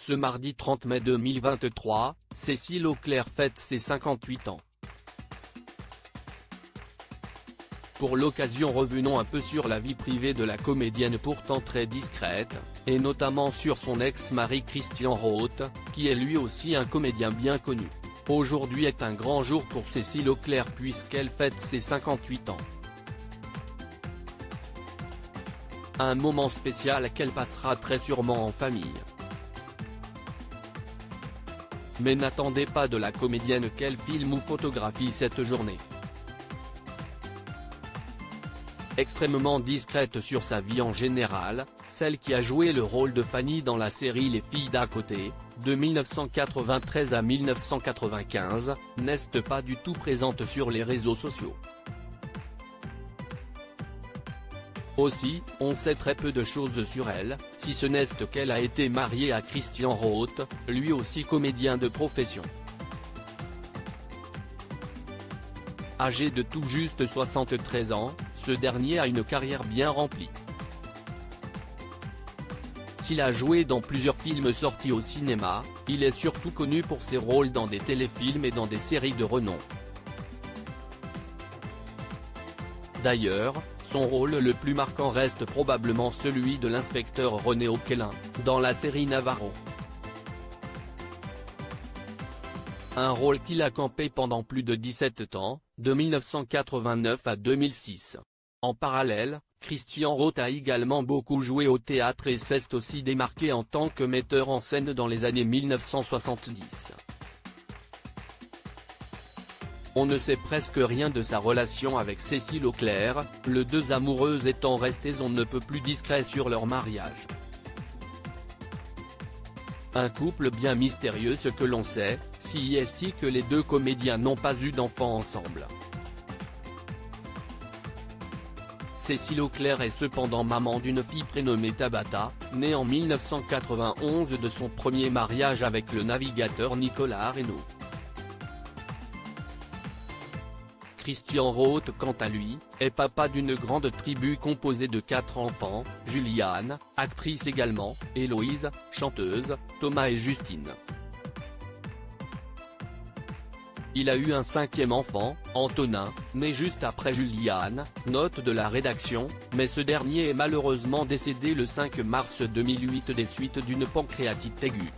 Ce mardi 30 mai 2023, Cécile Auclair fête ses 58 ans. Pour l'occasion, revenons un peu sur la vie privée de la comédienne pourtant très discrète, et notamment sur son ex-mari Christian Rothe, qui est lui aussi un comédien bien connu. Aujourd'hui est un grand jour pour Cécile Auclair puisqu'elle fête ses 58 ans. Un moment spécial qu'elle passera très sûrement en famille. Mais n'attendez pas de la comédienne qu'elle filme ou photographie cette journée. Extrêmement discrète sur sa vie en général, celle qui a joué le rôle de Fanny dans la série Les filles d'à côté, de 1993 à 1995, n'est pas du tout présente sur les réseaux sociaux. Aussi, on sait très peu de choses sur elle, si ce n'est qu'elle a été mariée à Christian Rothe, lui aussi comédien de profession. Âgé de tout juste 73 ans, ce dernier a une carrière bien remplie. S'il a joué dans plusieurs films sortis au cinéma, il est surtout connu pour ses rôles dans des téléfilms et dans des séries de renom. D'ailleurs, son rôle le plus marquant reste probablement celui de l'inspecteur René Auquelin, dans la série Navarro. Un rôle qu'il a campé pendant plus de 17 ans, de 1989 à 2006. En parallèle, Christian Rothe a également beaucoup joué au théâtre et s'est aussi démarqué en tant que metteur en scène dans les années 1970. On ne sait presque rien de sa relation avec Cécile Auclair, les deux amoureuses étant restées on ne peut plus discrets sur leur mariage. Un couple bien mystérieux, ce que l'on sait, si est que les deux comédiens n'ont pas eu d'enfants ensemble. Cécile Auclair est cependant maman d'une fille prénommée Tabata, née en 1991 de son premier mariage avec le navigateur Nicolas Reynaud. Christian Rothe, quant à lui, est papa d'une grande tribu composée de 4 enfants, Juliane, actrice également, Héloïse, chanteuse, Thomas et Justine. Il a eu un 5e enfant, Antonin, né juste après Juliane, note de la rédaction, mais ce dernier est malheureusement décédé le 5 mars 2008 des suites d'une pancréatite aiguë.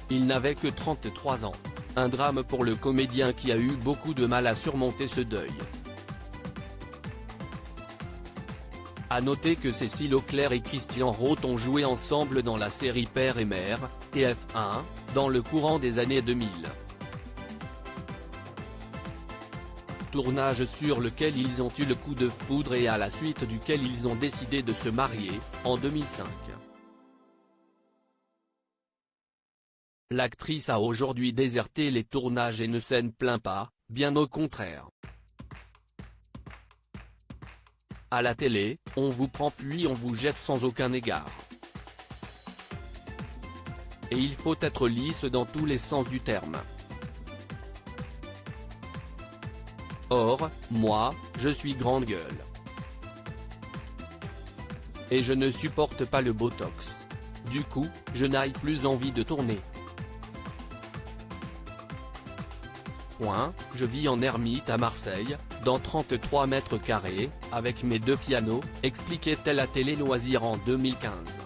Il n'avait que 33 ans. Un drame pour le comédien qui a eu beaucoup de mal à surmonter ce deuil. A noter que Cécile Auclair et Christian Rothe ont joué ensemble dans la série Père et Mère, TF1, dans le courant des années 2000. Tournage sur lequel ils ont eu le coup de foudre et à la suite duquel ils ont décidé de se marier, en 2005. L'actrice a aujourd'hui déserté les tournages et ne s'en plaint pas, bien au contraire. À la télé, on vous prend puis on vous jette sans aucun égard. Et il faut être lisse dans tous les sens du terme. Or, moi, je suis grande gueule. Et je ne supporte pas le botox. Du coup, je n'ai plus envie de tourner. Je vis en ermite à Marseille, dans 33 mètres carrés, avec mes 2 pianos, expliquait-elle à Télé Loisirs en 2015.